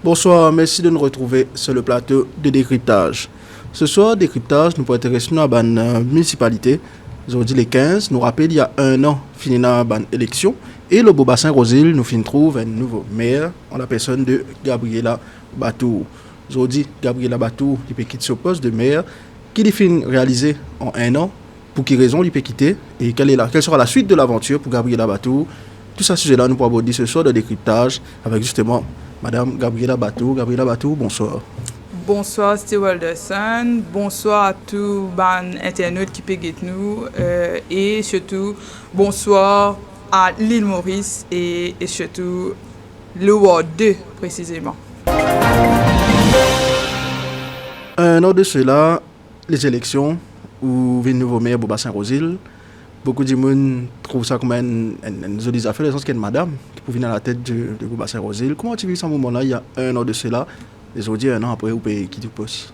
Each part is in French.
Bonsoir, merci de nous retrouver sur le plateau de décryptage. Ce soir, décryptage, nous pourrons intéresser à la municipalité. Aujourd'hui, les 15, nous rappelle il y a un an, fini la élection. Et le Beau-Bassin-Rosil, nous fin trouve un nouveau maire en la personne de Gabriela Batour. Aujourd'hui, Gabriela Batour, il peut quitter ce poste de maire qu'il fin réalisé en un an. Pour quelle raison il peut quitter et quelle sera la suite de l'aventure pour Gabriela Batour. Tout ça, sujet-là, nous pourrons aborder ce soir de décryptage avec justement Madame Gabriela Batour. Gabriela Batour, bonsoir. Bonsoir Steve Alderson, bonsoir à tous les internautes qui peuvent nous et surtout bonsoir à l'île Maurice et surtout le Ward 2 précisément. Un an de cela, les élections où vient le nouveau maire Beau-Bassin-Rosil. Beaucoup de gens trouvent ça comme une jolie affaire, dans qu'il y a une madame qui peut venir à la tête de Beau-Bassin-Rosil. Comment tu vis ce moment-là, il y a un an de cela, et aujourd'hui, un an après, vous pouvez quitter le poste?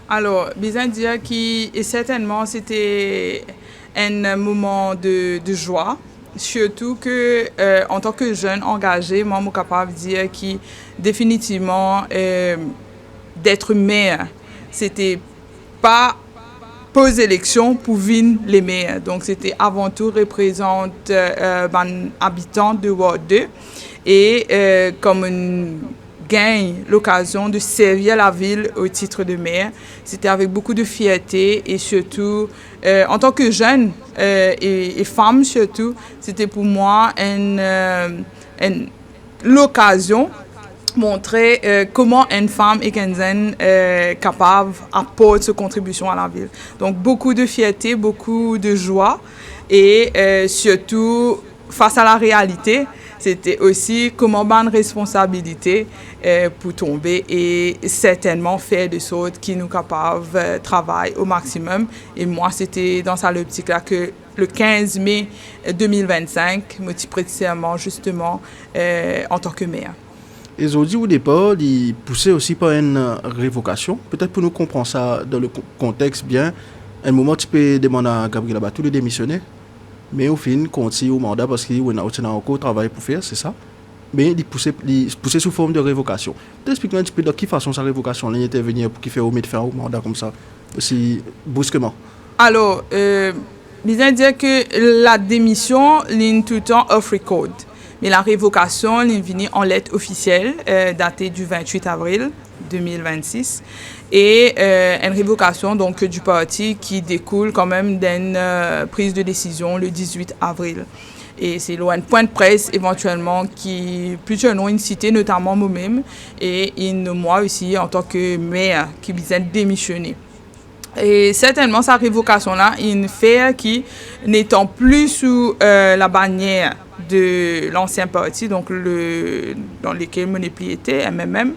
Alors, bien dire que certainement c'était un moment de joie, surtout que en tant que jeune engagé, moi, je suis capable de dire que définitivement, d'être maire, c'était pas post-élection pour venir les maires. Donc, c'était avant tout représente habitants de Ward 2 et comme une gagne l'occasion de servir la ville au titre de maire. C'était avec beaucoup de fierté et surtout, en tant que jeune et femme surtout, c'était pour moi l'occasion montrer comment une femme est capable d'apporter sa contribution à la ville. Donc, beaucoup de fierté, beaucoup de joie et surtout, face à la réalité, c'était aussi comment prendre responsabilité pour tomber et certainement faire des choses qui nous capables de travailler au maximum. Et moi, c'était dans cette optique-là que le 15 mai 2025, je me suis précisément justement en tant que maire. Et aujourd'hui, au départ, il poussait aussi par une révocation. Peut-être pour nous comprendre ça dans le contexte bien, à un moment, tu peux demander à Gabriela Batour de démissionner. Mais au fin, continue au mandat parce qu'il y a encore travail pour faire, c'est ça. Mais il poussait sous forme de révocation. Explique-nous un petit peu de quelle façon sa révocation est intervenue pour qu'il fasse au faire au mandat comme ça, aussi brusquement. Alors, bien dire que la démission est tout le temps off record. Mais la révocation est venue en lettre officielle, datée du 28 avril 2026. Et une révocation donc, du parti qui découle quand même d'une prise de décision le 18 avril. Et c'est un point de presse éventuellement qui plusieurs ont cité, notamment moi-même, et moi aussi en tant que maire qui vient de démissionner. Et certainement, cette révocation-là est une fait qui, n'étant plus sous la bannière de l'ancien parti, donc dans lequel mon époux était, MMM,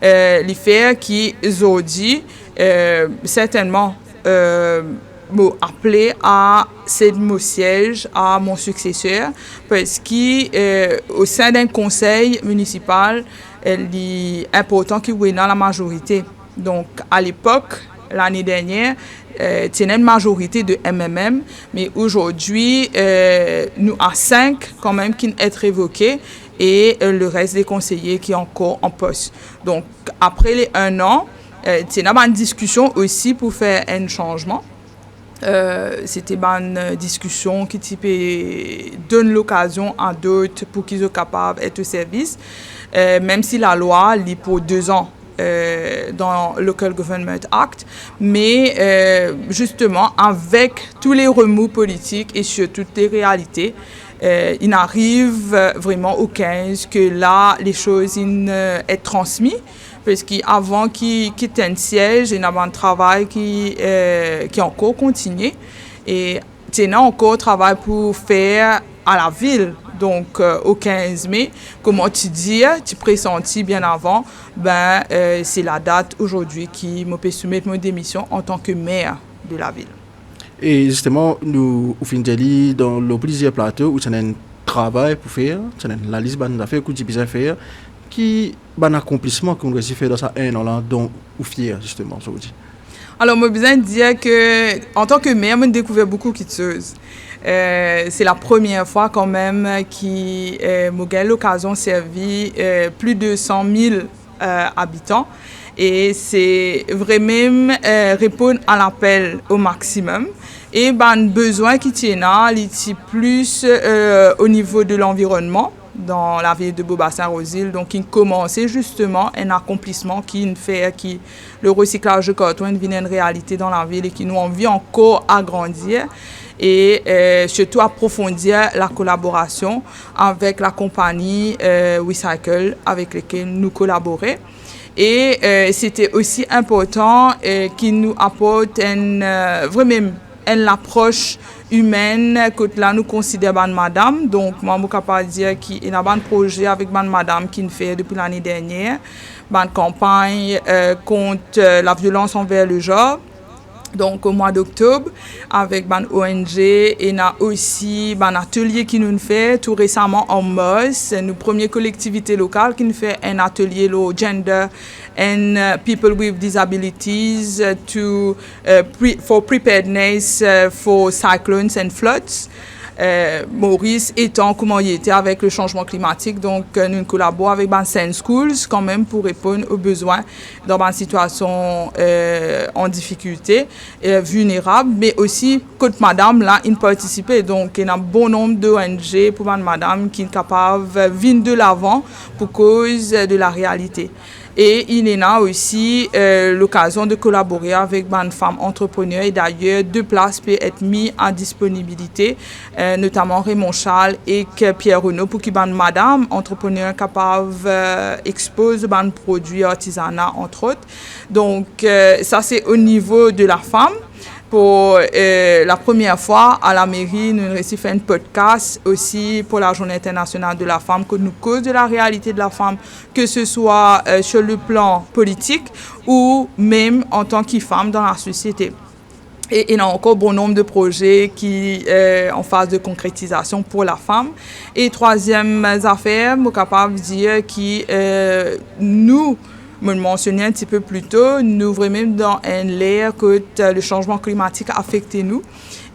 les faits qui ont dit certainement m'appeler à mon siège, à mon successeur, parce qu'au sein d'un conseil municipal, il est important qu'il y ait la majorité. Donc, à l'époque, l'année dernière, c'était une majorité de MMM, mais aujourd'hui, nous avons 5 quand même qui sont révoqués et le reste des conseillers qui sont encore en poste. Donc, après les 1 an, c'est une discussion aussi pour faire un changement. C'était une discussion qui donne l'occasion à d'autres pour qu'ils soient capables d'être au service, même si la loi lit pour 2 ans. Dans le Local Government Act, mais justement avec tous les remous politiques et sur toutes les réalités, il n'arrive vraiment au 15 que là les choses sont transmises, parce qu'avant qu'il quitte un siège, il y a un travail qui encore continue et il y a encore un travail pour faire à la ville. Donc, au 15 mai, comment tu dis, tu pressentis bien avant, c'est la date aujourd'hui qui m'a fait soumettre ma démission en tant que maire de la ville. Et justement, nous, au fin de dans le plusieurs plateaux où il y a un travail pour faire, il y a la liste d'affaires que tu peux faire, qui est un accomplissement qu'on doit faire dans ça un an, dont vous fier justement aujourd'hui. Alors, moi, besoin de dire que, en tant que maire, j'ai découvert beaucoup de choses. C'est la première fois quand même que j'ai l'occasion de servir plus de 100 000 habitants. Et c'est vraiment répondre à l'appel au maximum. Et ben, besoin qui tient là, c'est plus au niveau de l'environnement dans la ville de Beaubassin-Rosil. Donc, il commençait justement un accomplissement qui fait que le recyclage de carton devient une réalité dans la ville et qui nous envie encore agrandir et surtout approfondir la collaboration avec la compagnie Recycle avec laquelle nous collaborons. Et c'était aussi important qu'il nous apporte vraiment une approche humaine que là nous considérons madame. Donc moi je suis capable de dire qu'il y a un projet avec madame qui nous fait depuis l'année dernière, une campagne contre la violence envers le genre. Donc au mois d'octobre avec une ONG et on a aussi un atelier qui nous fait tout récemment en Meuse. C'est notre première collectivité locale qui nous fait un atelier le gender and people with disabilities for preparedness for cyclones and floods. Maurice étant comment il était avec le changement climatique, donc nous collaborons avec Saint Schools quand même pour répondre aux besoins dans une situation en difficulté, vulnérable, mais aussi que madame là, il participe, donc il y a un bon nombre d'ONG pour madame qui est capable de venir de l'avant pour cause de la réalité. Et il y a aussi l'occasion de collaborer avec une femme entrepreneur et d'ailleurs 2 places peuvent être mises en disponibilité, notamment Raymond Charles et Pierre Renaud pour que madame entrepreneur capable expose des produits artisanaux entre autres. Donc ça c'est au niveau de la femme. Pour la première fois à la mairie, nous avons fait un podcast aussi pour la Journée internationale de la femme que nous cause de la réalité de la femme, que ce soit sur le plan politique ou même en tant que femme dans la société. Et il y a encore bon nombre de projets qui sont en phase de concrétisation pour la femme. Et troisième affaire, je suis capable de dire que nous, me le mentionnais un petit peu plus tôt, nous vraiment dans une ère que le changement climatique a affecté nous.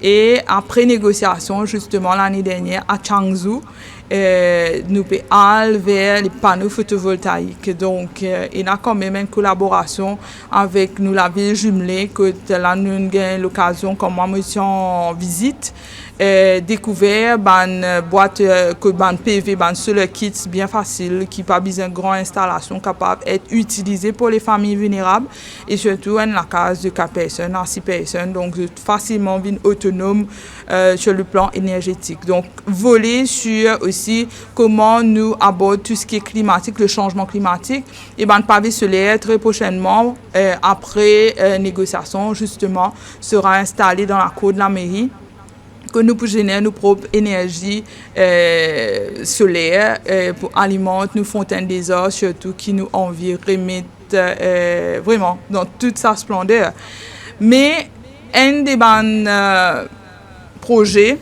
Et après négociation, justement, l'année dernière, à Changzhou, nous allons vers les panneaux photovoltaïques. Donc, il y a quand même une collaboration avec nous, la ville jumelée, que là, nous avons l'occasion, comme moi, je suis en visite, découvert une boîte que PV, solar kits bien facile, qui pas besoin de grande installation, capable d'être utilisée pour les familles vulnérables et surtout en la case de 4 personnes à 6 personnes, donc facilement autonome sur le plan énergétique. Donc, voler sur aussi comment nous abordons tout ce qui est climatique, le changement climatique, et pavé solaire très prochainement, après négociation, justement, sera installé dans la cour de la mairie, que nous pouvons générer nos propres énergies solaires pour alimenter nos fontaines des eaux, surtout qui nous envie remettre vraiment dans toute sa splendeur. Mais un des projets,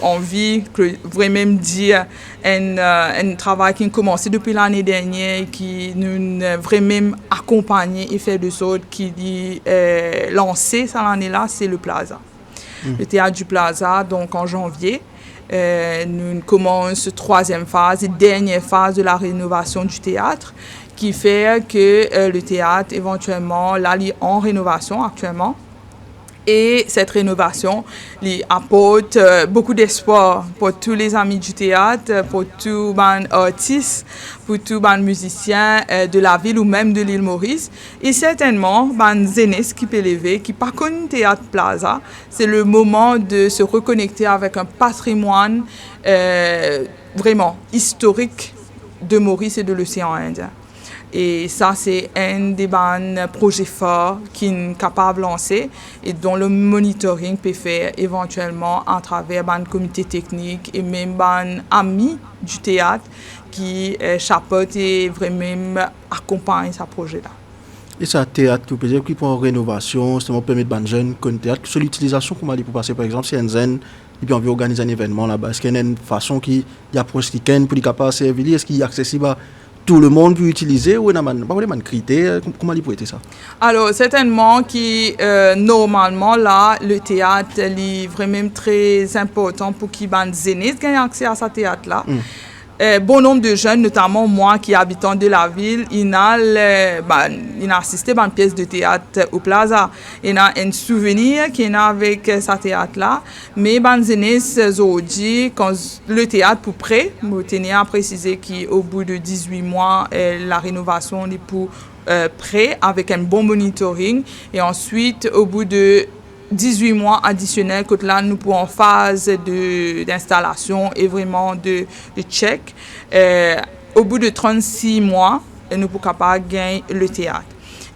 envie que vraiment dire un travail qui a commencé depuis l'année dernière et qui nous a vraiment accompagné et fait de sorte qu'il est lancé cette année-là, c'est le Plaza. Le théâtre du Plaza, donc en janvier, nous commençons la 3e phase et dernière phase de la rénovation du théâtre qui fait que le théâtre éventuellement là, il est en rénovation actuellement. Et cette rénovation apporte beaucoup d'espoir pour tous les amis du théâtre, pour tous les artistes, pour tous les musiciens de la ville ou même de l'île Maurice. Et certainement, les zénès qui peuvent lever, qui par contre le théâtre Plaza, c'est le moment de se reconnecter avec un patrimoine vraiment historique de Maurice et de l'océan Indien. Et ça, c'est un des projets forts qui est capable de lancer et dont le monitoring peut faire éventuellement à travers un comité technique et même un ami du théâtre qui chapeaute et vraiment accompagne ce projet-là. Et ça, théâtre, vous pouvez dire qu'il prend rénovation, justement, permet de jeunes comme théâtre. Sur l'utilisation, comment on dit pour passer, par exemple, si un zen, et puis on veut organiser un événement là-bas, est-ce qu'il y a une façon qui approche qui pour être capable de servir, est-ce qu'il est accessible à tout le monde peut utiliser ou il y a des critères? Comment il peut être ça? Alors, certainement que normalement, là, le théâtre est vraiment très important pour qu'ils les zénès gagnent accès à ce théâtre-là. bon nombre de jeunes, notamment moi qui habitant de la ville, il a assisté à une pièce de théâtre au Plaza. Il a un souvenir qu'il a avec ce théâtre-là. Mais aujourd'hui, quand le théâtre pour prêt, je tenais à préciser qu'au bout de 18 mois, la rénovation est pour prêt avec un bon monitoring. Et ensuite, au bout de 18 mois additionnels, que là, nous pouvons en phase d'installation et vraiment de check. Au bout de 36 mois, nous pouvons capable gagner le théâtre.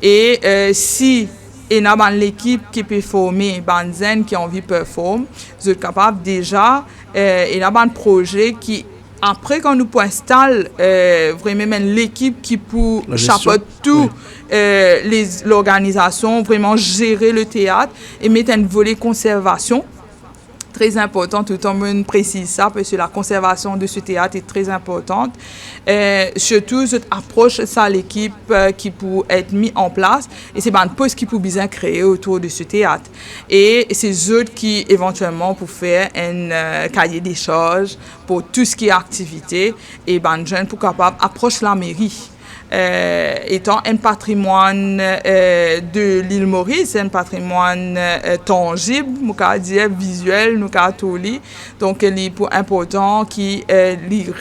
Et si il y a l'équipe qui peut former, des jeunes qui ont envie de performer, vous êtes capable déjà, il y a un projet qui après, quand nous installons vraiment l'équipe qui pour chapeauter tout, l'organisation, vraiment gérer le théâtre et mettre un volet conservation. Très important, tout le monde précise ça, parce que la conservation de ce théâtre est très importante. Surtout, cette approche, ça, l'équipe qui peut être mise en place, et c'est un poste qui peut bien créer autour de ce théâtre. Et c'est eux qui, éventuellement, pour faire un cahier des charges pour tout ce qui est activité, et jeunes pour capable approcher la mairie. Étant un patrimoine de l'île Maurice, un patrimoine tangible, nous pouvons dire visuel, nous pouvons dire. Donc, il est important qu'il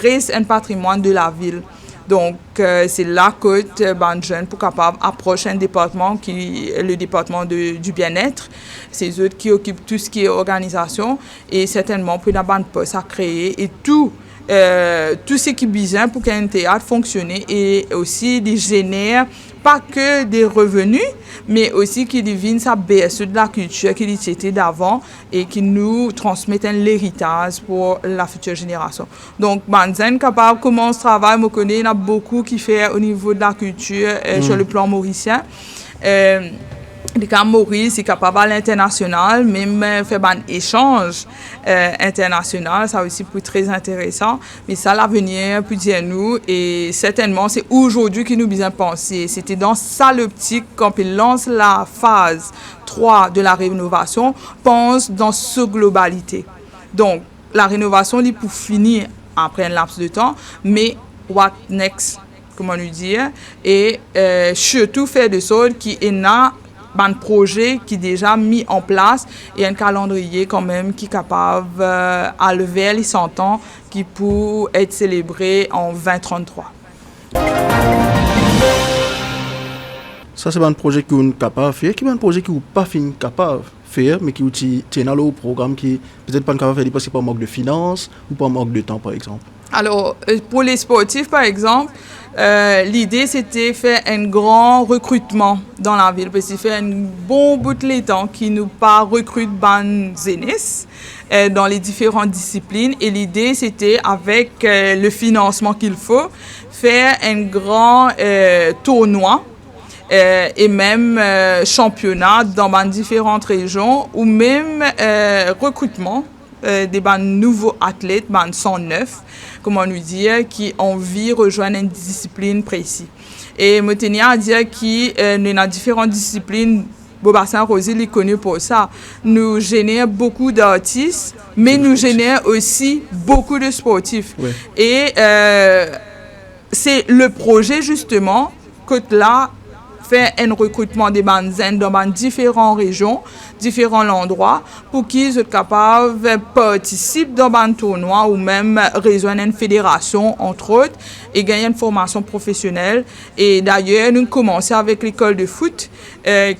reste un patrimoine de la ville. Donc, c'est là que les jeunes pour capable approcher un département qui est le département du bien-être. C'est eux qui occupent tout ce qui est organisation et certainement pour la bande poste à créer et tout ce qui est besoin pour qu'un théâtre fonctionne et aussi il génère pas que des revenus, mais aussi qu'il devine sa berceau de la culture qu'il était d'avant et qui nous transmettent l'héritage pour la future génération. Donc, Banzen capable comment ce travail, me connaît, il y en a beaucoup qui fait au niveau de la culture sur le plan mauricien. Le cas Maurice est capable à l'international, même faire un échange international, ça aussi peut être très intéressant. Mais ça, l'avenir peut dire nous, et certainement, c'est aujourd'hui qu'il nous besoin penser. C'était dans ça l'optique, quand il lance la phase 3 de la rénovation, pense dans ce globalité. Donc, la rénovation, il pour finir après un laps de temps, mais what next, comment nous dire, et surtout faire de sorte qu'il y a un projet qui est déjà mis en place et un calendrier quand même qui est capable à lever les 100 ans qui peut être célébré en 2033. Ça, c'est un projet qui est capable de faire, qui est un projet qui n'est pas fini capable de faire, mais qui tient dans le programme qui peut-être pas capable de faire parce que pas manque de finances ou pas manque de temps, par exemple. Alors, pour les sportifs, par exemple, l'idée, c'était faire un grand recrutement dans la ville, parce qu'il fait un bon bout de temps qui nous pas recrute ban zénis dans les différentes disciplines. Et l'idée, c'était avec le financement qu'il faut, faire un grand tournoi et même championnat dans différentes régions ou même recrutement des nouveaux athlètes, 109, comment nous dire, qui ont envie de rejoindre une discipline précise. Et je tiens à dire qu'il y a différentes disciplines. Beaubassin Rosile est connu pour ça. Nous génère beaucoup d'artistes, mais nous génère aussi beaucoup de sportifs. Oui. Et c'est le projet justement que là fait un recrutement des bandes dans différentes régions, différents endroits, pour qu'ils soient capables de participer dans un tournoi ou même rejoindre une fédération, entre autres, et gagner une formation professionnelle. Et d'ailleurs, nous commençons avec l'école de foot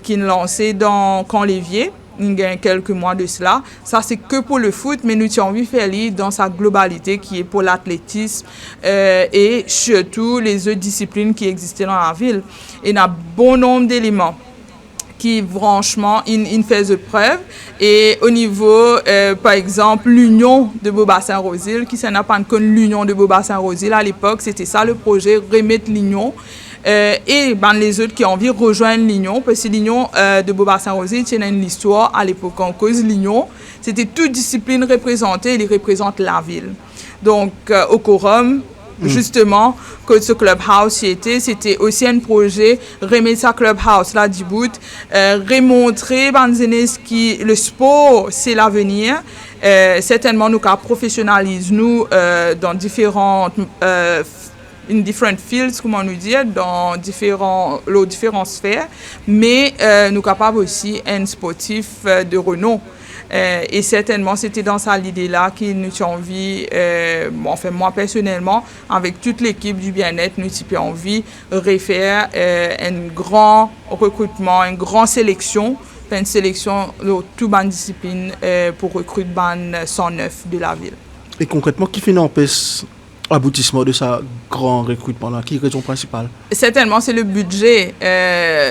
qui est lancée dans Camp-Lévier. Il y a quelques mois de cela. Ça, c'est que pour le foot, mais nous avons envie de faire dans sa globalité qui est pour l'athlétisme et surtout les autres disciplines qui existaient dans la ville. Il y a un bon nombre d'éléments qui, franchement, ils font preuve. Et au niveau, par exemple, l'Union de Beaubassin-Rosile, qui s'en a pas connu l'Union de Beaubassin-Rosile à l'époque, c'était ça le projet, remettre l'Union. Et les autres qui ont envie de rejoindre l'Union, parce que l'Union de Beaubassin-Rosile tient une histoire à l'époque. En cause l'Union, c'était toute discipline représentée, il représente la ville. Donc, au quorum, justement, que ce clubhouse y était, c'était aussi un projet, remettre ça clubhouse là du bout, remontrer qui le sport, c'est l'avenir. Certainement, nous professionnalisons nous dans différentes in different fields, comment nous dire, dans différentes sphères, mais nous capables aussi un sportif de renom. Et certainement, c'était dans ça l'idée-là que nous avons envie, enfin moi personnellement, avec toute l'équipe du bien-être, nous avons envie de refaire un grand recrutement, une grande sélection, une sélection de toutes les disciplines pour recruter les 109 de la ville. Et concrètement, qui fait l'empêche l'aboutissement de ce grand recrutement-là? Qui est la raison principale? Certainement, c'est le budget.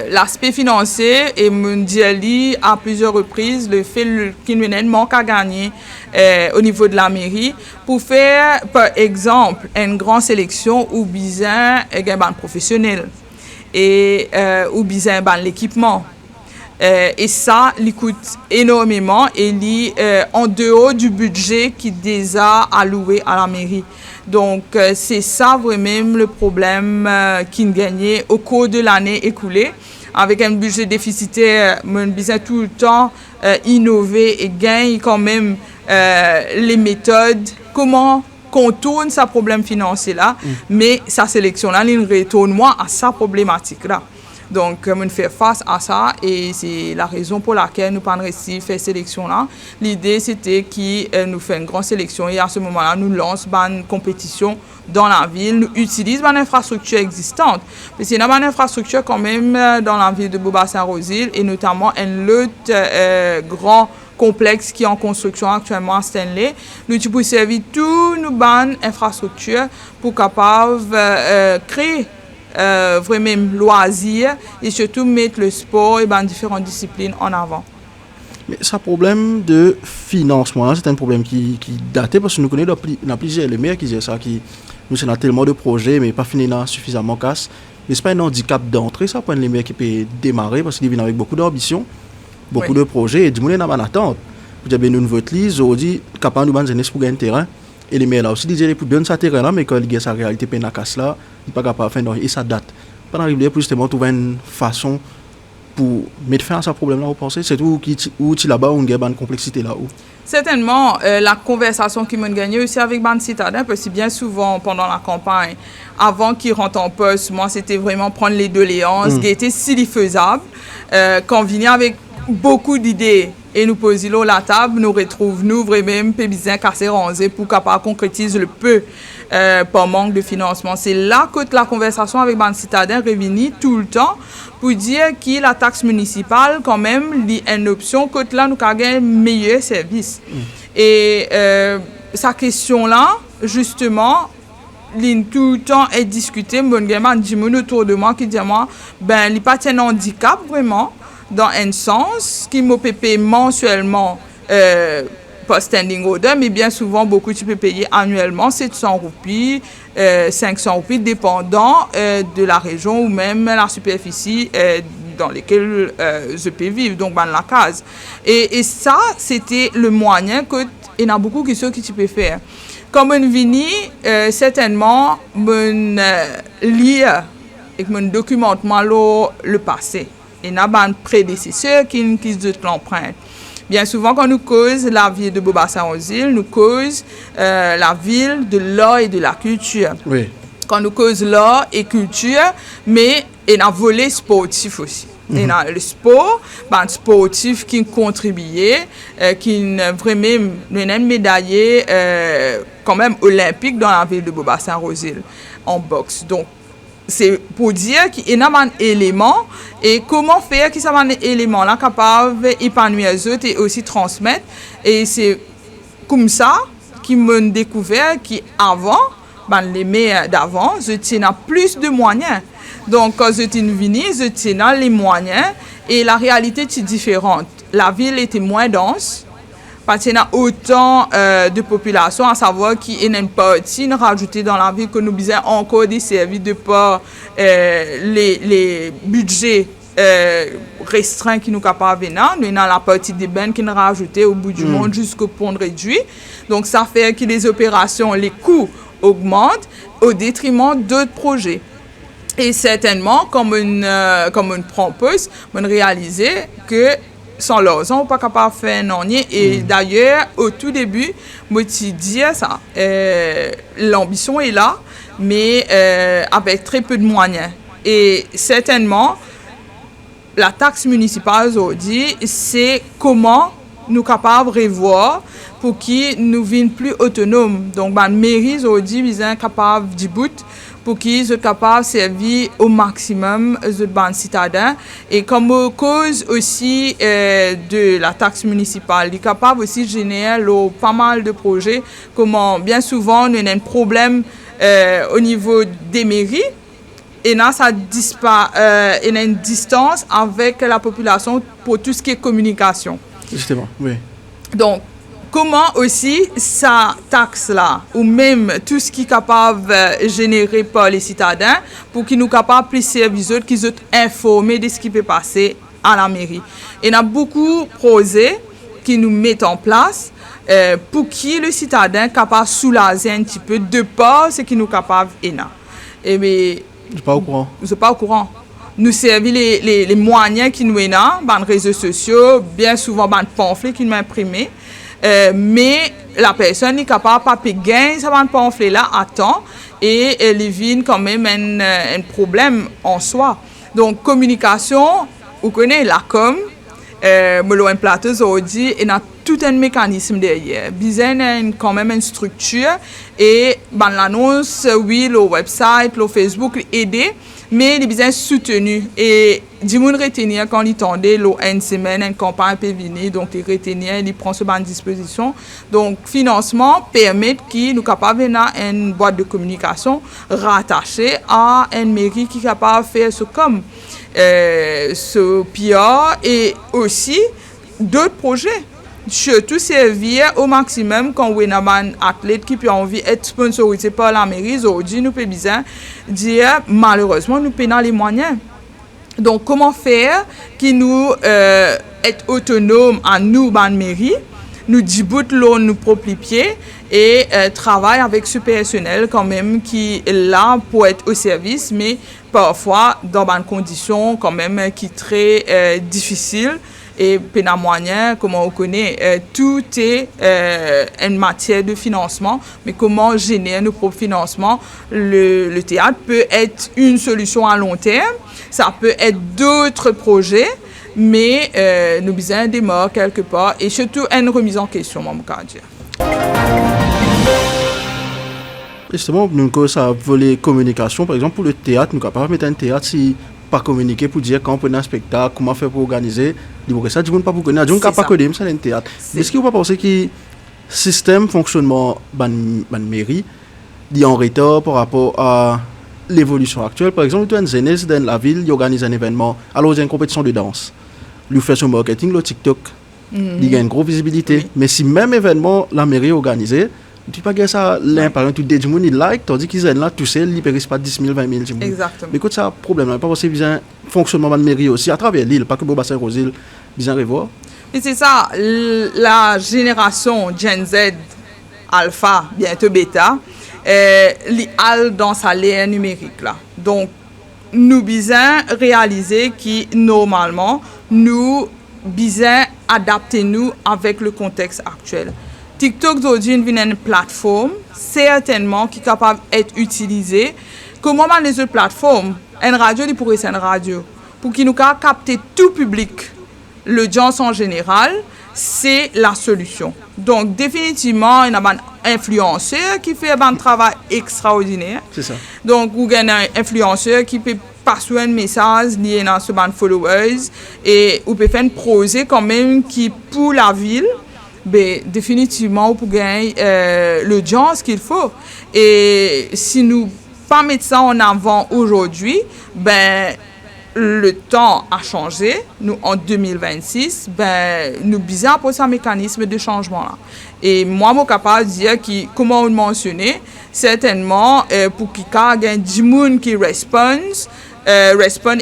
L'aspect financier, et mondiali à plusieurs reprises, le fait qu'il y a un manque à gagner au niveau de la mairie pour faire, par exemple, une grande sélection ou bien un professionnel et ou bien l'équipement. Et ça, il coûte énormément et il en dehors du budget qui est déjà alloué à la mairie. Donc, c'est ça vraiment le problème qu'il gagnait au cours de l'année écoulée. Avec un budget déficitaire, on besoin tout le temps innover et gagner quand même les méthodes, comment contourne ce problème financier-là, mais sa sélection-là, il retourne moins à sa problématique-là. Donc, on fait face à ça et c'est la raison pour laquelle nous avons réussi à faire cette sélection-là. L'idée, c'était qu'on nous fait une grande sélection et à ce moment-là, nous lançons une compétition dans la ville, nous utilisons une infrastructure existante. Parce qu'il y a une infrastructure quand même dans la ville de Beaubassin-Rosil et notamment un autre grand complexe qui est en construction actuellement à Stanley. Nous pouvons servir toutes nos bonnes infrastructures pour capable créer vraiment loisirs et surtout mettre le sport et différentes disciplines en avant. Mais ce problème de financement, c'est un problème qui datait parce que nous connaissons plusieurs les maires qui disent ça, qui nous avons tellement de projets mais pas fini suffisamment casse. Mais ce n'est pas un handicap d'entrée, ça pour les maires qui peuvent démarrer parce qu'ils viennent avec beaucoup d'ambition, beaucoup de projets et du monde est en attente. Vous avez une nouvelle liste, vous dit capable de nous donner pour gagner un terrain. Et les maires là aussi disent pour bien ça terrain là mais quand il y a sa réalité peine à casse là il pas capable faire et ça date pas arriver pour justement trouver une façon pour mettre fin à ce problème là vous pensez c'est tout où tu là-bas où il y a une complexité là où certainement la conversation qui m'a gagné aussi avec ban citadins parce que bien souvent pendant la campagne avant qu'ils rentrent en poste moi c'était vraiment prendre les doléances qui étaient si faisable quand on venait avec beaucoup d'idées et nous posons la table, nous retrouvons vraiment bien cassé rangé pour capable concrétiser le peu par manque de financement. C'est là que la conversation avec les citadins revient tout le temps pour dire que la taxe municipale quand même est une option que là nous avons un meilleur service. Et sa question là justement tout le temps est discuté. Mon gamin dit autour de moi qui dit moi ben il pas un handicap vraiment. Dans un sens, qui me paye mensuellement pas standing order, mais bien souvent, beaucoup tu peux payer annuellement 700 roupies, 500 roupies, dépendant de la région ou même la superficie dans laquelle je peux vivre, donc dans la case. Et ça, c'était le moyen qu'il y en a beaucoup qui sont qui tu peux faire. Comme on vini, certainement, on lire et on documente le passé. Et nous avons un prédécesseur qui se l'emprunte. Bien souvent, quand nous causons la ville de Beaubassin-Rosil, nous causons la ville de l'art et de la culture. Oui. Quand nous causons l'art et culture, mais il y a un volet sportif aussi. Il y a le sport, un sportif qui contribuait, qui vraiment un médaillé quand même olympique dans la ville de Beaubassin-Rosil en boxe. Donc, c'est pour dire qu'il y a un élément et comment faire que ça un élément là capable d'épanouir les autres et aussi transmettre. Et c'est comme ça qu'ils m'ont découvert qu'avant, les meilleurs d'avant, je tiens plus de moyens. Donc, quand je suis venu, je tiens les moyens et la réalité est différente. La ville était moins dense. Parce qu'il y a autant de population, à savoir qu'il y a une partie rajoutée dans la ville que nous besoin encore des services de par les budgets restreints qui nous capables de venir. Nous avons la partie des bennes qui nous rajoutée au bout du monde jusqu'au point de réduit. Donc ça fait que les opérations, les coûts augmente au détriment d'autres projets. Et certainement, comme on prend plus, on réalise que sans l'argent, on n'est pas capable de faire rien. Et d'ailleurs, au tout début, moi, je dis ça. L'ambition est là, mais avec très peu de moyens. Et certainement, la taxe municipale aujourd'hui, c'est comment nous sommes capables de revoir pour qu'ils nous viennent plus autonomes. Donc, la mairie aujourd'hui, ils sont capables de bout pour qu'ils soient capables de servir au maximum les citadins. Et comme cause aussi de la taxe municipale, ils sont capables aussi de générer pas mal de projets. Comment bien souvent, nous avons un problème au niveau des mairies. Et là, il y a une distance avec la population pour tout ce qui est communication. Justement, oui. Donc, comment aussi sa taxe-là, ou même tout ce qui est capable de générer par les citadins, pour qu'ils nous capables plus servir, qu'ils soient informés de ce qui peut passer à la mairie. Et il y a beaucoup de projets qui nous mettent en place pour que le citadin est capable de soulager un petit peu de par ce qu'il nous capable de faire. Et bien, je ne suis pas au courant. Je ne suis pas au courant. Nous servons les moyens qui nous sont là, les réseaux sociaux, bien souvent les pamphlets qui nous imprimés. Mais la personne est capable de gagner ce pamphlet-là à temps et elle vient quand même un problème en soi. Donc, communication, vous connaissez la com, un plateau aujourd'hui, il y a tout un mécanisme derrière. Il y a quand même une structure et l'annonce, oui, le website, le Facebook, aider, mais il est bien soutenu. Et du monde retenir quand il tendait une semaine, une campagne peut venir, donc il retenir, il prend ce bonne disposition. Donc, financement permet qu'il nous capable d'avoir une boîte de communication rattachée à une mairie qui est capable de faire ce comme ce PR et aussi d'autres projets. Surtout servir au maximum quand on a un athlète qui peut envie d'être sponsorisé par la mairie. Aujourd'hui, nous pouvons dire malheureusement, nous payons les moyens. Donc, comment faire que nous être autonomes à nous, la mairie, nous déboutent nos propres pieds et travailler avec ce personnel quand même qui est là pour être au service, mais parfois dans des conditions quand même qui sont très difficiles. Et pénal moyen, comment on connaît, tout est une matière de financement, mais comment générer nos propres financements. Le théâtre peut être une solution à long terme, ça peut être d'autres projets, mais nous besoin des morts quelque part et surtout une remise en question, mon cas dire. Justement, nous avons ça volet communication, par exemple pour le théâtre, nous sommes capables de mettre un théâtre si pas communiquer pour dire quand on prend un spectacle, comment faire pour organiser. Ça, du monde pas pour connaître. Du monde pas connaître, c'est un théâtre. Est-ce que vous pensez que le système fonctionnement de mairie est en retard par rapport à l'évolution actuelle? Par exemple, dans la ville, il organise un événement, alors il y a une compétition de danse. Il fait son marketing, le TikTok. Il y a une grosse visibilité. Oui. Mais si même événement, la mairie organisé, tu peux pas ça, l'un par un, tout le monde il like, tandis qu'ils sont là, tout seul, ils ne périssent pas 10 000, 20 000. Exactement. Mais écoute, ça, problème, pas possible, bien fonctionnement de la mairie aussi, à travers l'île, pas que Beaubassin-Rosil, bien revoir. Et c'est ça, la génération Gen Z, Alpha, bientôt Beta, est dans sa l'ère numérique là. Donc, nous besoin réaliser que normalement, nous besoin adapter nous avec le contexte actuel. TikTok aujourd'hui est une plateforme certainement qui est capable d'être utilisée. Comment les autres plateformes? Une radio, il pourrait être une radio. Pour qu'il nous capte tout public, l'audience en général, c'est la solution. Donc, définitivement, il y a un influenceur qui fait un travail extraordinaire. C'est ça. Donc, vous avez un influenceur qui peut passer un message lié à ce band followers et vous pouvez faire un projet quand même qui, pour la ville, ben, définitivement, pour gagner l'audience qu'il faut. Et si nous pas mettre ça en avant aujourd'hui, ben, le temps a changé. Nous, en 2026, ben, nous besoin pour un mécanisme de changement-là. Et moi, je suis capable de dire que, comment on mentionné, certainement, pour qu'il y ait des gens qui répondent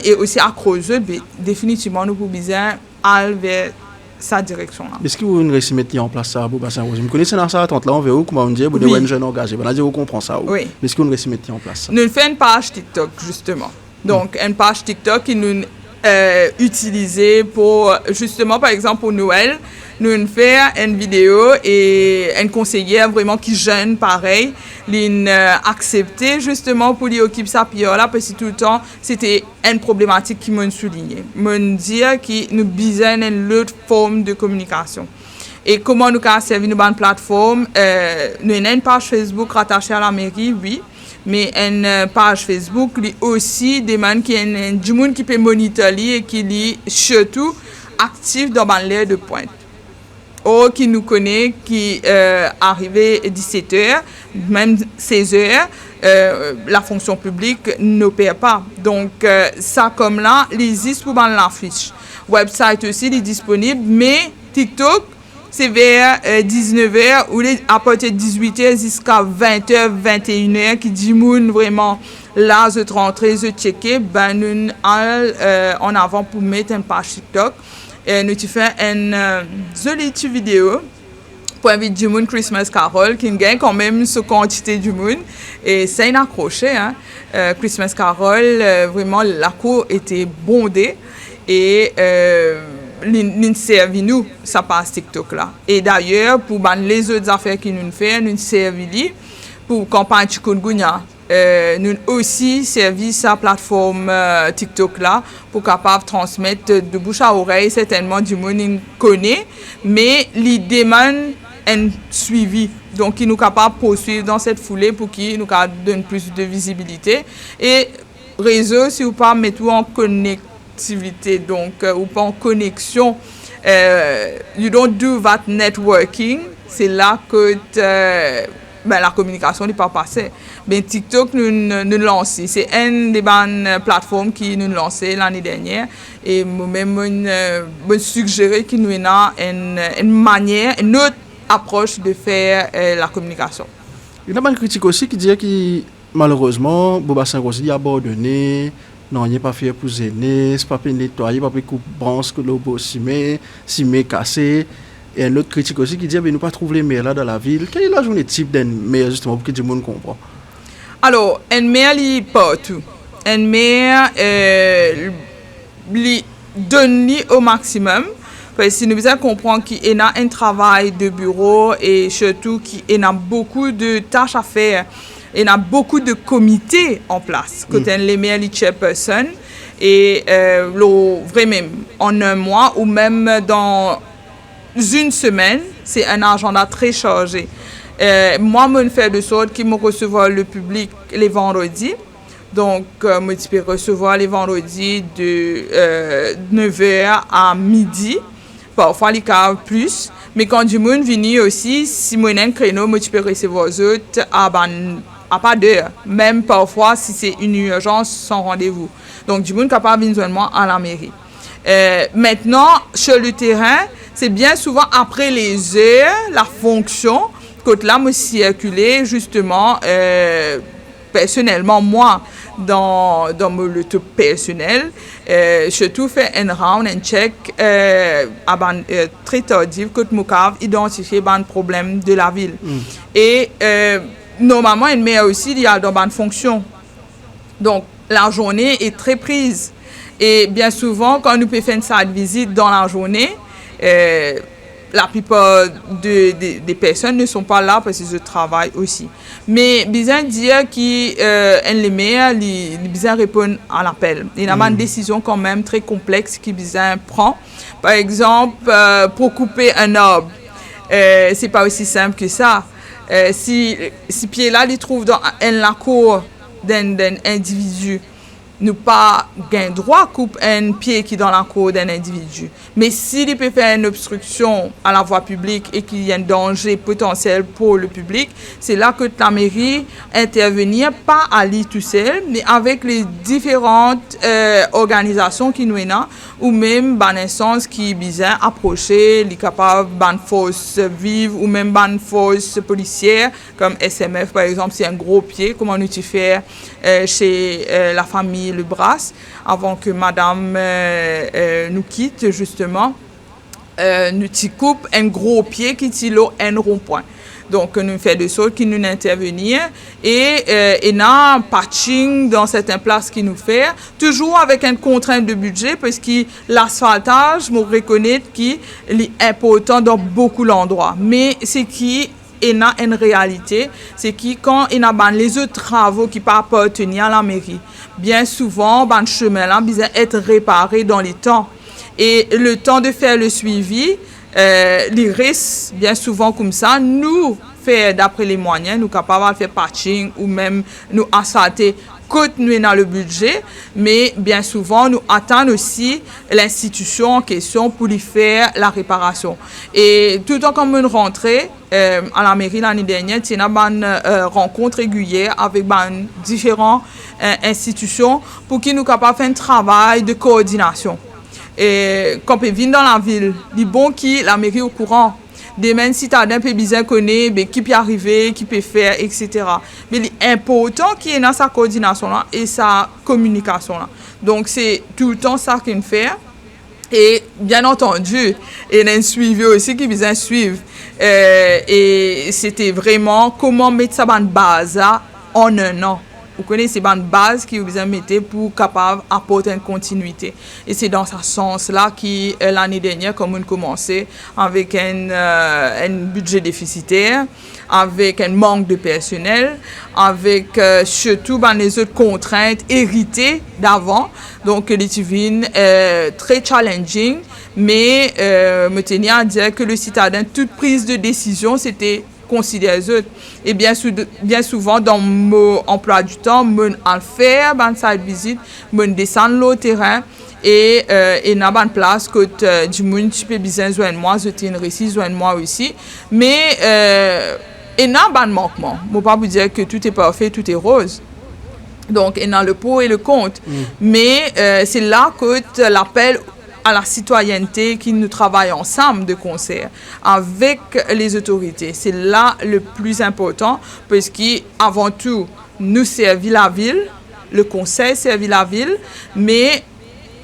et aussi à creuser, ben, définitivement, nous avons besoin aller vers sa direction là. Est-ce que vous ne mettez en place ça, Boba Saint-Rose? Vous connaissez dans ça, attente là, on verra comment on dit, vous devez être jeune engagé. On a dit, vous comprenez ça. Oui. Mais est-ce que vous ne mettez en place ça? Nous faisons une page TikTok, justement. Donc, une page TikTok qui nous utilisée pour, justement, par exemple, pour Noël, nous faisons une vidéo et un conseiller vraiment qui jeune, pareil, accepté justement pour lui occuper sa pire là, parce que tout le temps, c'était une problématique qui m'a souligné. M'a dit que nous besoin d'une autre forme de communication. Et comment nous avons servi une plateforme, nous avons une page Facebook rattachée à la mairie, oui, mais une page Facebook aussi des gens qui peut monitorer et qui est surtout actif dans l'air de pointe. Ou qui nous connaît, qui arrivé 17h, même 16h, la fonction publique n'opère pas. Donc, ça comme là, il existe pour la fiche. Website aussi, il est disponible, mais TikTok, c'est vers 19h ou à partir de 18h jusqu'à 20h, 21h, qui dit vraiment là, je rentrer, je checker, ben nous en avant pour mettre une page TikTok. Nous faisons une jolie vidéo pour inviter du monde Christmas Carol qui gagne quand même ce quantité du monde et c'est un accroché. Hein. Christmas Carol, vraiment la cour était bondée et nous servi nous ça passe TikTok là. Et d'ailleurs pour les autres affaires qui nous fait, nous servi pour campagne chikungunya. Nous aussi servi sa plateforme TikTok là pour capable transmettre de bouche à oreille certainement du monde connaît mais il demande un suivi donc il nous capable poursuivre dans cette foulée pour qu'il nous donne plus de visibilité et réseau si vous pas mettre en connectivité donc ou pas en connexion you don't do that networking c'est là que la communication n'est pas passée. Mais TikTok nous lance. C'est une des bonnes plateformes qui nous lancé l'année dernière. Et moi-même, je suggérer qu'il nous ait une manière, une autre approche de faire la communication. Il y a une critique aussi qui dit que malheureusement, Boba Saint-Rose a abandonné. Non, il n'est pas fait pour zéner, c'est pas pour nettoyer, pas pour couper branche, que l'eau cimé cassé. Et un autre critique aussi qui dit que nous pas trouver les maires là dans la ville. Quelle est la journée type d'un maire justement pour que tout le monde comprenne? Alors, un maire il partout. Un maire il donne au maximum parce que nous devons comprendre qu'il y a un travail de bureau et surtout qu'il y a beaucoup de tâches à faire. Il y a beaucoup de comités en place. Quand les maires les chairperson et vraiment en un mois ou même dans une semaine, c'est un agenda très chargé. Moi, je fais de sorte qu'ils me recevoir le public les vendredis. Donc, je peux recevoir les vendredis de 9h à midi. Parfois, les cas plus. Mais quand du monde vient aussi, si je un créneau, je peux recevoir les autres à pas d'heure. Même parfois, si c'est une urgence, sans rendez-vous. Donc, du monde capable de venir moi à la mairie. Maintenant, sur le terrain, c'est bien souvent après les heures, la fonction, que là, me circuler justement, personnellement, moi, dans le tout personnel, surtout faire un round, un check très tardif, que je identifier les problèmes de la ville. Et normalement, une maire aussi, il y a dans une fonction. Donc, la journée est très prise. Et bien souvent, quand nous pouvons faire une site visite dans la journée, la plupart des personnes ne sont pas là parce que je travaille aussi. Mais bien dire que les maires, ils bien répondent à l'appel. Il y a une décision quand même très complexe qui bien prend. Par exemple, pour couper un arbre, c'est pas aussi simple que ça. Si pied là, il trouve dans la cour d'un individu, nous pas gain droit à couper un pied qui est dans la cour d'un individu. Mais s'il peut faire une obstruction à la voie publique et qu'il y a un danger potentiel pour le public, c'est là que la mairie intervenir, pas à lui tout seul, mais avec les différentes organisations qui nous ont, ou même une instance qui est bien approchée, les capables d'une force vive ou même d'une force policière, comme SMF par exemple, c'est un gros pied, comment nous faire chez la famille Le Brasse, avant que madame nous quitte justement. nous t'y coupe un gros pied qui t'y l'eau un rond-point. Donc, nous faisons de sorte qu'il nous intervenir et un patching dans certaines places qui nous fait, toujours avec une contrainte de budget, parce que l'asphaltage, je reconnais qu'il est important dans beaucoup d'endroits. Mais c'est qui est une réalité, c'est que quand il y a les autres travaux qui ne peuvent pas appartenir à la mairie, bien souvent, le chemin là besoin être réparé dans les temps. Et le temps de faire le suivi, les risques, bien souvent comme ça, nous faire d'après les moyens, nous capables de faire patching ou même nous asphalter côté nous dans le budget, mais bien souvent nous attendons aussi l'institution en question pour lui faire la réparation. Et tout le temps comme une rentrée à la mairie l'année dernière, il y a une rencontre régulière avec différentes institutions pour qu'ils nous capables de faire un travail de coordination. Et quand on vient dans la ville, il est bon que la mairie est au courant. Des mêmes citadins peuvent bien connaître qui peut arriver, qui peut faire, etc. Mais il est important qu'il y ait dans sa coordination là et sa communication là. Donc c'est tout le temps ça qu'il fait. Et bien entendu, il y a un suivi aussi qui besoin suivre. Et c'était vraiment comment mettre ça en base là, en un an. Vous connaissez une base qui vous a mis pour capable apporter une continuité. Et c'est dans ce sens-là que l'année dernière, comme on a commencé avec un budget déficitaire, avec un manque de personnel, avec surtout les autres contraintes héritées d'avant. Donc, les divines très challenging, mais me tenais à dire que le citadin, toute prise de décision, c'était considère les autres. Et bien souvent, dans mon emploi du temps, je vais faire une site visite, je vais descendre le terrain et dans une place que du monde qui peut besoin de moi, je tiens récit de moi aussi. Mais il y a un manquement. Je ne peux pas vous dire que tout est parfait, tout est rose. Donc, il y a le pour et le contre. Mais c'est là que l'appel à la citoyenneté qui nous travaille ensemble de concert avec les autorités. C'est là le plus important parce qu'avant tout, nous servir la ville, le conseil servir la ville, mais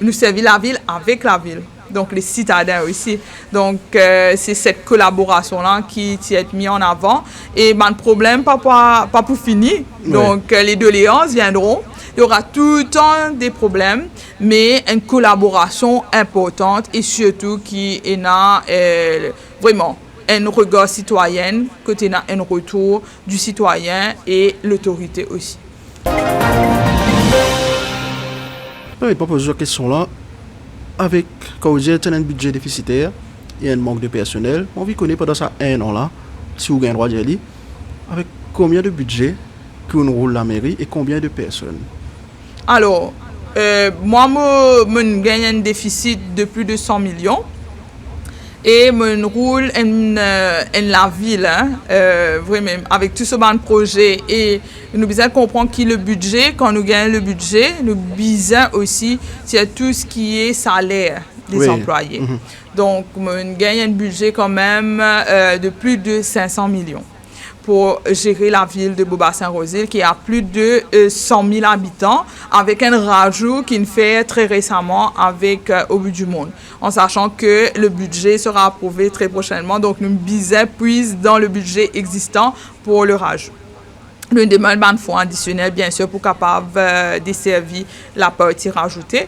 nous servir la ville avec la ville. Donc les citadins aussi. Donc c'est cette collaboration-là qui est mise en avant. Et le problème, pas pour finir. Ouais. Donc les doléances viendront. Il y aura tout le temps des problèmes, mais une collaboration importante et surtout qui est vraiment un regard citoyen, côté un retour du citoyen et l'autorité aussi. Oui, pas poser cette question-là. Avec, quand vous dites un budget déficitaire et un manque de personnel, on vit connaître pendant ça un an là, si vous avez un droit d'y aller, avec combien de budget qu'on roule la mairie et combien de personnes? Alors, moi, je gagne un déficit de plus de 100 millions et je roule la ville, vraiment, avec tout ce bon projet. Et nous devons comprendre que le budget, quand nous gagnons le budget, nous devons aussi, c'est tout ce qui est salaire des employés. Donc, je gagne un budget quand même de plus de 500 millions. Pour gérer la ville de Beaubassin-Rosil qui a plus de 100 000 habitants avec un rajout qu'il fait très récemment avec Au bout du monde, en sachant que le budget sera approuvé très prochainement. Donc, nous bisons puise dans le budget existant pour le rajout. Nous demandons un fonds additionnel, bien sûr, pour capable desservir la partie rajoutée.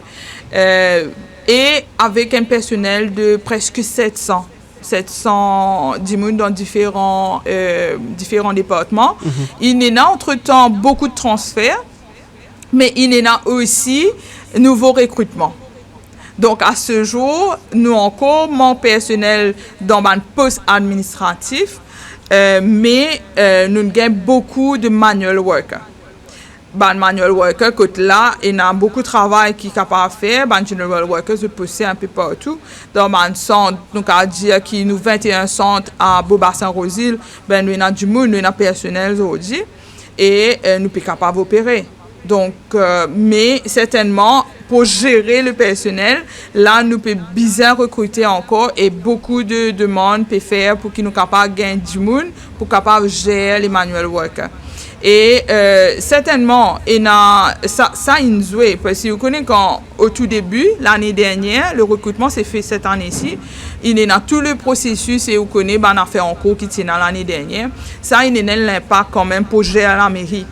Et avec un personnel de presque 700 dimoun dans différents départements. Il y a entre-temps beaucoup de transferts, mais il y a aussi nouveaux recrutements. Donc, à ce jour, nous encore mon personnel dans un poste administratif, mais nous avons beaucoup de manual workers. Manual worker, côté là, il y a beaucoup de travail qui est capable de faire. General workers se pousser un peu partout. Dans un centre, nous avons dit qu'il nous 21 centres à Beaubassin-Rosil, nous avons du monde, nous avons personnel aujourd'hui et nous sommes capables d'opérer. Donc, mais certainement, pour gérer le personnel, là, nous pouvons bien recruter encore et beaucoup de demandes peuvent faire pour qu'ils nous capables de gagner du monde, pour capables de gérer les manual workers. Et certainement, ça une joué, parce que vous connaissez au tout début, l'année dernière, le recrutement s'est fait cette année-ci. Il y a tout le processus et vous connaissez, on a fait en cours qui tient l'année dernière. Ça, il y a l'impact quand même pour gérer la mairie.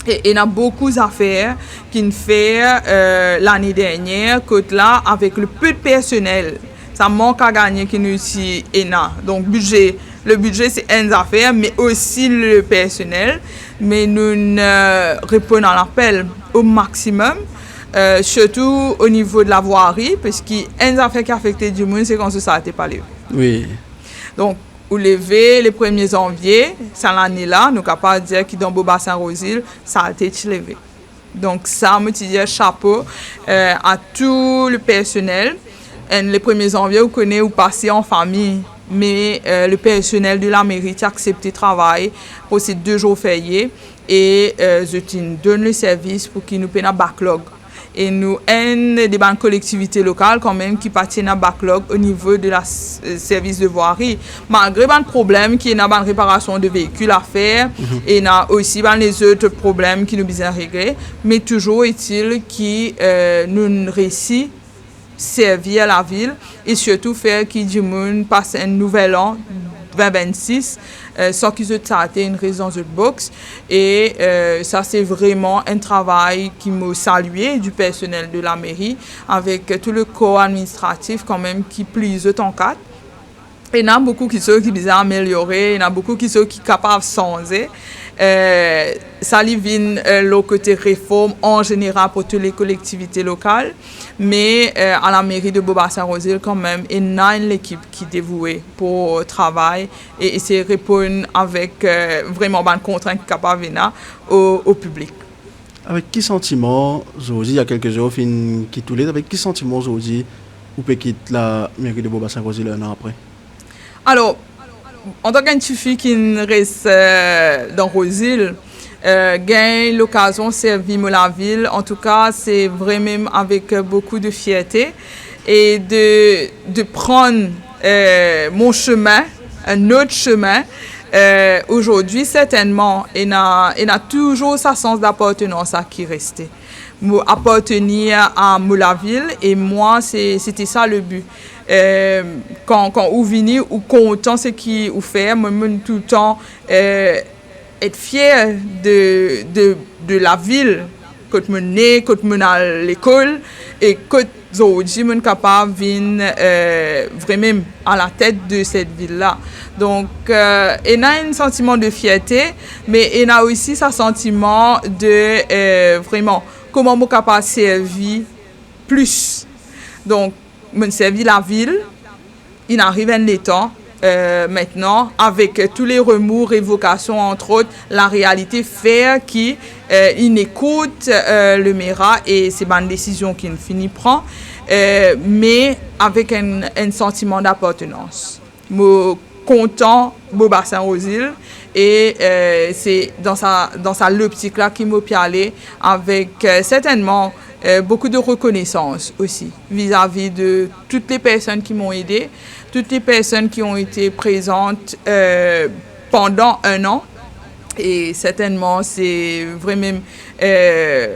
Et il y a beaucoup d'affaires qu'il fait l'année dernière, côté là, avec le peu de personnel. Ça manque à gagner qui nous ici ENA. Donc, le budget, c'est une affaire, mais aussi le personnel. Mais nous répondons à l'appel au maximum, surtout au niveau de la voirie, parce qu'il y a une affaire qui a affecté du monde, c'est quand ça n'était pas levé. Oui. Donc, au lever, les 1er janvier, c'est l'année-là, nous sommes capables de dire que dans Beaubassin-Rosil, ça a été levé. Donc, ça, je dis chapeau à tout le personnel. Et les 1er janvier, vous connaissez, vous passez en famille, mais le personnel de la mairie a accepté de travailler pour ces 2 jours fériés et je donne le service pour qu'ils nous paient un backlog. Et nous avons des banques collectivités locales quand même qui partent un backlog au niveau de la service de voirie. Malgré les problèmes qui y a une réparation de véhicules à faire, et il y a aussi les autres problèmes qui nous besoin régler, mais toujours est-il que nous réussissons servir à la ville et surtout faire que du monde passe un nouvel an 2026 sans qu'ils aient été une résidence de box. Et ça, c'est vraiment un travail qui m'a salué du personnel de la mairie avec tout le corps administratif quand même qui plie en quatre. Il y en a beaucoup qui sont améliorés, il y en a beaucoup qui sont capables de changer. Ça vient le côté réforme en général pour toutes les collectivités locales, mais à la mairie de Beaubassin-Rosil quand même, il y a une équipe qui est dévouée pour le travail et essayer de répondre avec vraiment bonne contrainte capable au public. Avec qui sentiment, aujourd'hui, il y a quelques jours qui tous les avec qui sentiment aujourd'hui vous pouvez quitter la mairie de Beaubassin-Rosil un an après? Alors, en tant qu'une fille qui reste dans Rosil, gagne l'occasion de servir la ville. En tout cas, c'est vraiment avec beaucoup de fierté et de prendre mon chemin, un autre chemin. Aujourd'hui, certainement, il y a toujours sa sens d'appartenance qui restait. Appartenir à la ville et moi, c'était ça le but. Quand vous venez ou content ce qui vous fait, moi tout le temps être fier de la ville quand je né, quand je à l'école et quand aujourd'hui je suis capable de venir vraiment à la tête de cette ville là. Donc il y a un sentiment de fierté, mais il y a aussi ce sentiment de vraiment comment je suis capable de servir plus. Donc je servis la ville, il arrive un temps maintenant avec tous les remous, révocations entre autres, la réalité fait qu'il écoute le maire et c'est une décision qu'il finit prend, mais avec un sentiment d'appartenance. Je suis content Beaubassin-Rosil et c'est dans sa l'optique là qui m'a parlé avec certainement beaucoup de reconnaissance aussi vis-à-vis de toutes les personnes qui m'ont aidé, toutes les personnes qui ont été présentes pendant un an. Et certainement, c'est vraiment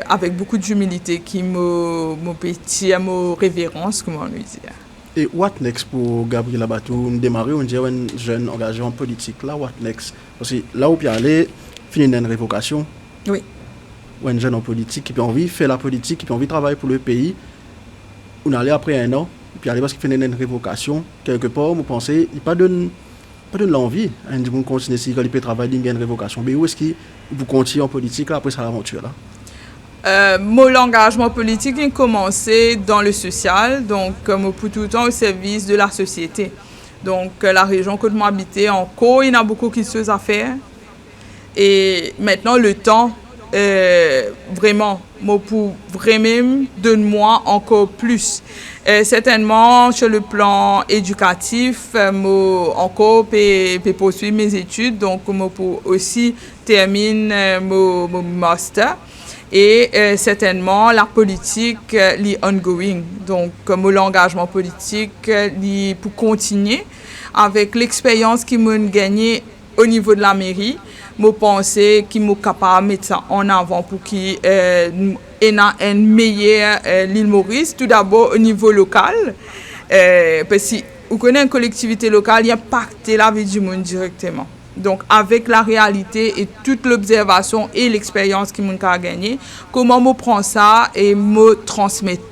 avec beaucoup d'humilité qui me pétit à ma révérence, comment on dit. Et what next pour Gabriel Abatou? Démarrer, on dirait un jeune engagé en politique. Là, what next? Parce que là où il y aller, finir une révocation. Oui. Ou un jeune en politique qui a envie de faire la politique, qui a envie de travailler pour le pays, on allait après un an, puis aller parce qu'il fait une révocation, quelque part, vous pensez, il pas donne l'envie, hein, de continuer si il peut travailler, il y a une révocation. Mais où est-ce que vous continuez en politique là, après cette aventure là? Mon engagement politique a commencé dans le social, donc pour tout le temps au service de la société. Donc la région que je m'habite encore, il y a beaucoup qui se à faire. Et maintenant le temps vraiment, pour vraiment donne-moi encore plus. Certainement, sur le plan éducatif, encore poursuivre mes études, donc pour aussi terminer mon master. Et certainement, la politique est ongoing. Donc, l'engagement politique pour continuer avec l'expérience qui m'a gagné au niveau de la mairie, je pense qu'il est capable de mettre ça en avant pour qu'il ait une meilleure l'île Maurice, tout d'abord au niveau local. Parce que vous connaissez une collectivité locale, il impacte la vie du monde directement. Donc, avec la réalité et toute l'observation et l'expérience que mon a gagné, comment je prends ça et me transmettre.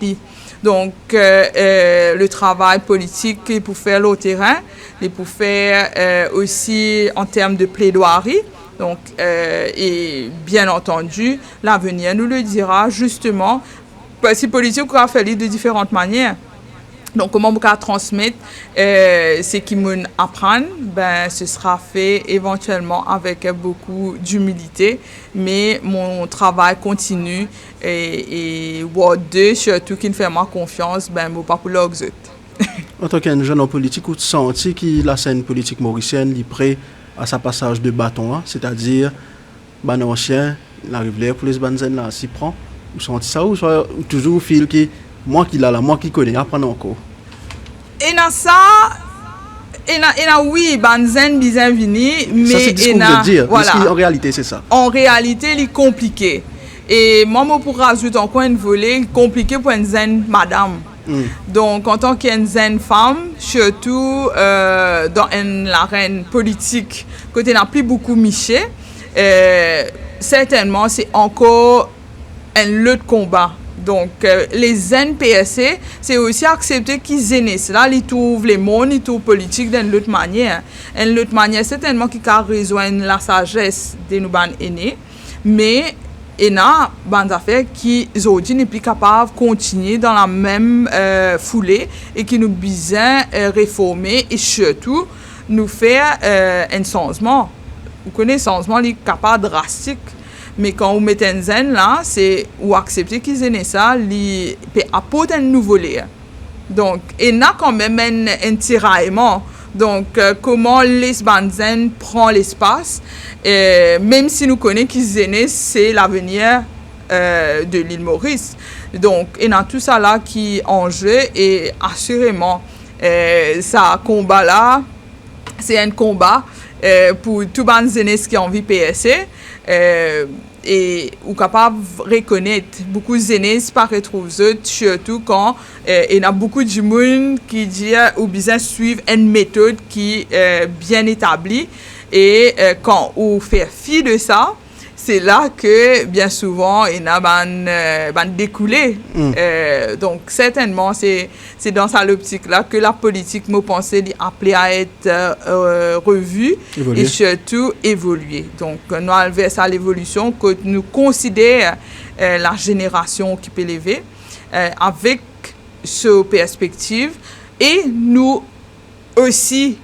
Donc, le travail politique pour faire le terrain, et pour faire aussi en termes de plaidoirie. Donc, et bien entendu, l'avenir nous le dira justement, parce que politique on a fait de différentes manières. Donc, comment on peut transmettre ce qu'ils m'ont apprendre, ben, ce sera fait éventuellement avec beaucoup d'humilité, mais mon travail continue et deux, surtout qui me fait ma confiance, ben, je ne pas pour l'autre. En tant qu'un jeune en politique, vous sentez que la scène politique mauricienne est prête à sa passage de bâton, hein? C'est-à-dire, ben, ancien, il arrive là pour les banzen là, s'y prend, vous sentez ça ou toujours fil que moi qui l'a là, moi qui connais, apprendre encore. Et dans ça, oui, banzen bien venu, mais ça c'est ce que vous dire. Voilà. En réalité, c'est ça. En réalité, il est compliqué. Et moi, pour rajouter encore une volée, compliqué pour une zen madame. Donc, en tant qu'une zen femme, surtout dans l'arène politique, côté n'a plus beaucoup miché, certainement, c'est encore un autre combat. Donc, les zen PSC, c'est aussi accepter qu'ils aient là, ils trouvent les mondes, ils trouvent politique d'une autre manière. Une autre manière, certainement, qui a rejoindre la sagesse de nos aînés, mais il y a des affaires qui aujourd'hui n'est plus capable de continuer dans la même foulée et qui nous besoin réformer et surtout nous faire un changement. Vous connaissez, un changement est capable drastique. Mais quand vous mettez un zen là, c'est ou accepter qu'ils aient ça, ils peuvent apporter un nouveau lien. Donc, il y a quand même un tiraillement. Donc, comment les zen prend l'espace, même si nous connaissons qu'ils aient c'est l'avenir de l'île Maurice. Donc, il y a tout ça là qui est en jeu et assurément, ça combat là, c'est un combat pour tout le monde qui ont envie de PSC. Et ou capable de reconnaître beaucoup de aînés par retrouver surtout quand il y a beaucoup de monde qui dit ou bien suivre une méthode qui est bien établie et quand on fait fi de ça, c'est là que bien souvent il y a découlé. Donc certainement c'est dans cette optique là que la politique me pensait est appelée à être revue et surtout évoluer. Donc nous allons vers ça l'évolution que nous considérons la génération qui peut lever avec ce perspective et nous aussi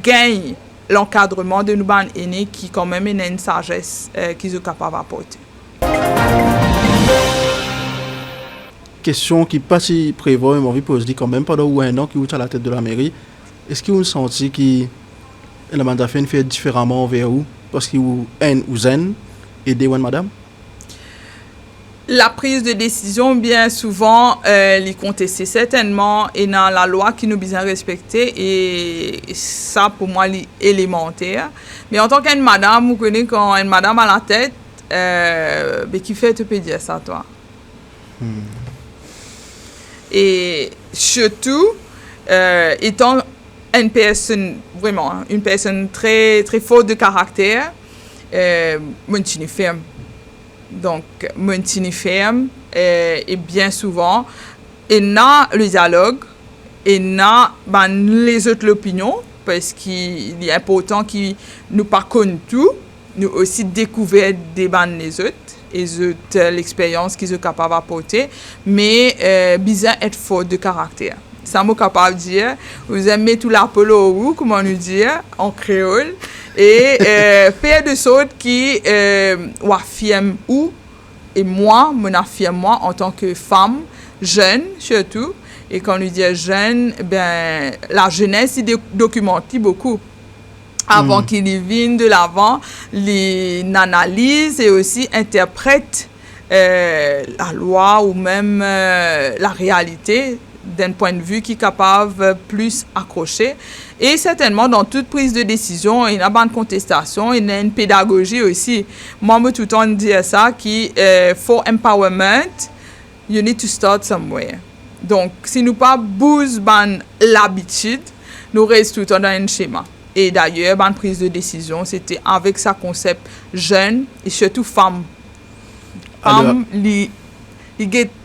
gagnons l'encadrement de nos aînés qui quand même a une sagesse qu'ils sont capables d'apporter. Question qui pas si prévoit, mais envie poser quand même pendant un an qui est à la tête de la mairie. Est-ce que vous sentez que la mandafine fait différemment envers vous parce que vous êtes ou zen et des madame? La prise de décision, bien souvent, les contester certainement et dans la loi qui nous besoin respecter et ça pour moi est élémentaire. Mais en tant qu'une madame, vous connaissez quand une madame à la tête, mais qui fait te peut dire ça toi. Et surtout, étant une personne vraiment, une personne très très forte de caractère, moi je suis ferme. Donc, maintenir ferme et bien souvent, il y a le dialogue, il y a les autres opinions, parce qu'il est important que nous ne connaissons pas tout, nous aussi découvrir des les autres, et l'expérience qu'ils sont capables d'apporter, mais besoin être fort de caractère. Ça m'a capable de dire, vous aimez tout l'apollo ou comment nous dire, en créole, et faire de sorte qui affirme ou et moi affirme moi en tant que femme jeune surtout et quand on dit jeune ben la jeunesse il documente beaucoup avant qu'il vienne de l'avant les analyse et aussi interprète la loi ou même la réalité d'un point de vue qui est capable plus accrocher. Et certainement, dans toute prise de décision, il y a une contestation, il y a une pédagogie aussi. Moi, je tout le temps dire ça, qui for empowerment, you need to start somewhere. Donc, si nous pas bousons l'habitude, nous restons tout le temps dans un schéma. Et d'ailleurs, la prise de décision, c'était avec sa concept jeune et surtout femme. Femme,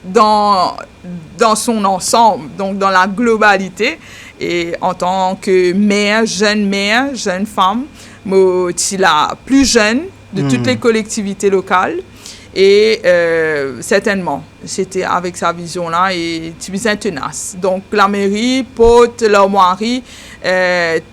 dans son ensemble, donc dans la globalité. Et en tant que mère, jeune femme, je suis la plus jeune de toutes les collectivités locales. Et certainement, c'était avec sa vision-là et tu es tenace. Donc la mairie, pote, l'armoirie,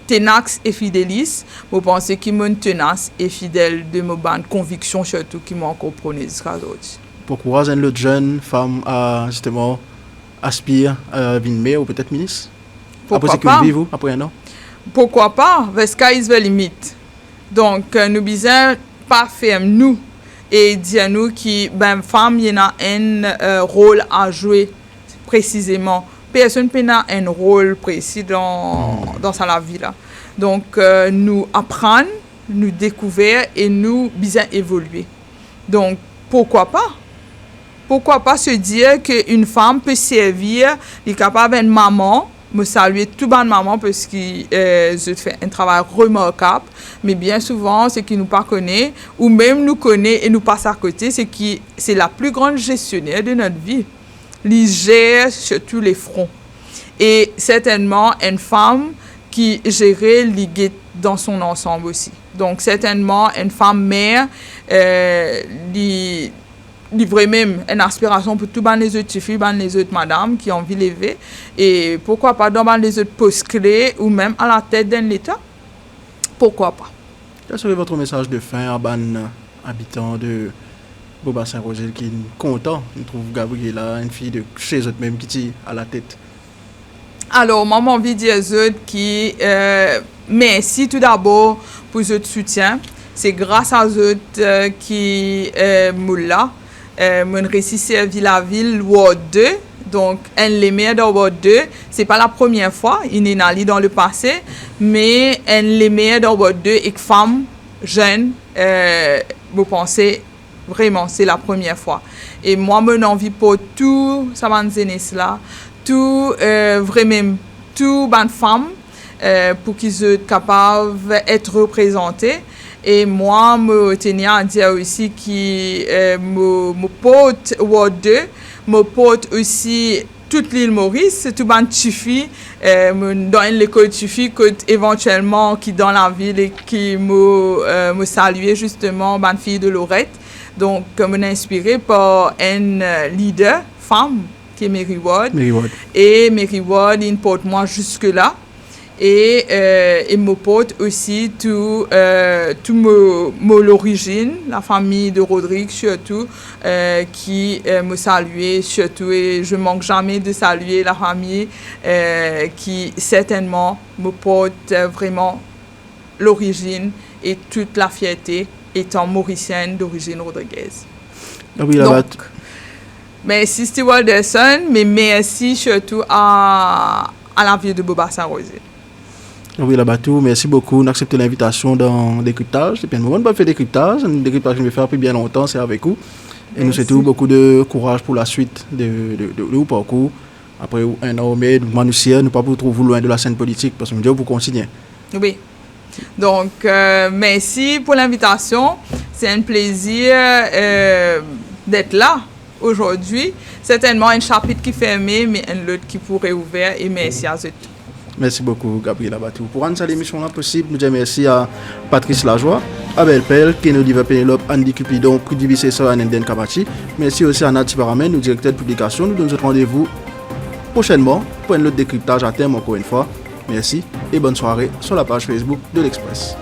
tenax et fidélis, je pense qu'ils sont tenace et fidèles de mes bonnes convictions, surtout qui m'ont encore prôné jusqu'à aujourd'hui. Pourquoi une jeune femme a justement aspire à devenir maire ou peut-être ministre? Pourquoi après pas? Vous, après un an? Pourquoi pas? The sky is the limit. Donc nous disons pas ferme nous et dire nous qui ben femme il y a un rôle à jouer précisément. Personne n'a un rôle précis dans sa vie là. Donc nous apprendre, nous découvrir et nous bien évoluer. Donc pourquoi pas? Pourquoi pas se dire qu'une femme peut servir, elle est capable d'être maman, me saluer tout bas de maman parce qu'ils fait un travail remarquable, mais bien souvent, ce qui nous pas connaît, ou même nous connaît et nous passe à côté, c'est la plus grande gestionnaire de notre vie. Elle gère sur tous les fronts. Et certainement, une femme qui gère l'iguette dans son ensemble aussi. Donc, certainement, une femme mère, livrer même une aspiration pour tout les autres filles, les autres madames qui ont envie de lever. Et pourquoi pas dans les autres postes clés ou même à la tête d'un État. Pourquoi pas? Quel serait votre message de fin à les habitants de Beaubassin-Roger qui sont contents? Ils trouvent Gabriela, une fille de chez eux même qui est à la tête. Alors, moi, j'ai envie de dire aux autres qui merci tout d'abord pour votre soutien. C'est grâce à eux qui m'ont là. Mon récit servi la ville Ward 2. Donc, elle les met dans Ward 2. Ce n'est pas la première fois, il est allé dans le passé, mais elle les met dans Ward 2 et que femme jeune, vous pensez vraiment, c'est la première fois. Et moi, mon envie pour tout ça là, tout vraiment, tout bonne femme, pour qu'ils soient capables d'être représentés. Et moi, je tenais à dire aussi que mon pote Ward 2, mon pote aussi toute l'île Maurice, tout le monde dans l'école Tufi, éventuellement qui dans la ville et qui me saluait justement, ma fille de Lorette. Donc, je suis inspirée par une leader, femme, qui est Mary Ward. Et Mary Ward, il porte moi jusque-là. Et mon pote aussi, tout l'origine, la famille de Rodrigue surtout, qui me saluait surtout. Et je ne manque jamais de saluer la famille qui certainement me porte vraiment l'origine et toute la fierté étant mauricienne d'origine rodriguaise. Donc, merci Stewart Wilderson, mais merci surtout à la ville de Beaubassin-Roger. Oui, Labatou, merci beaucoup d'accepter l'invitation dans Décryptage. C'est bien le moment de faire Décryptage. Un décryptage que je vais faire depuis bien longtemps, c'est avec vous. Et nous souhaitons beaucoup de courage pour la suite de vos parcours. Après un an, mais nous ne pas vous trouver loin de la scène politique parce que nous vous consignez. Oui. Donc, merci pour l'invitation. C'est un plaisir d'être là aujourd'hui. Certainement un chapitre qui est fermé, mais un autre qui pourrait ouvrir. Et merci à eux. Merci beaucoup, Gabriela Batou. Pour rendre cette émission possible, nous disons merci à Patrice Lajoie, Abel Pell, Kenodiva Penelope, Andy Cupidon, Prudi Vicessa, Anenden Kabachi. Merci aussi à Nati Baramène, notre directeur de publication. Nous donnons rendez-vous prochainement pour un autre décryptage à terme encore une fois. Merci et bonne soirée sur la page Facebook de l'Express.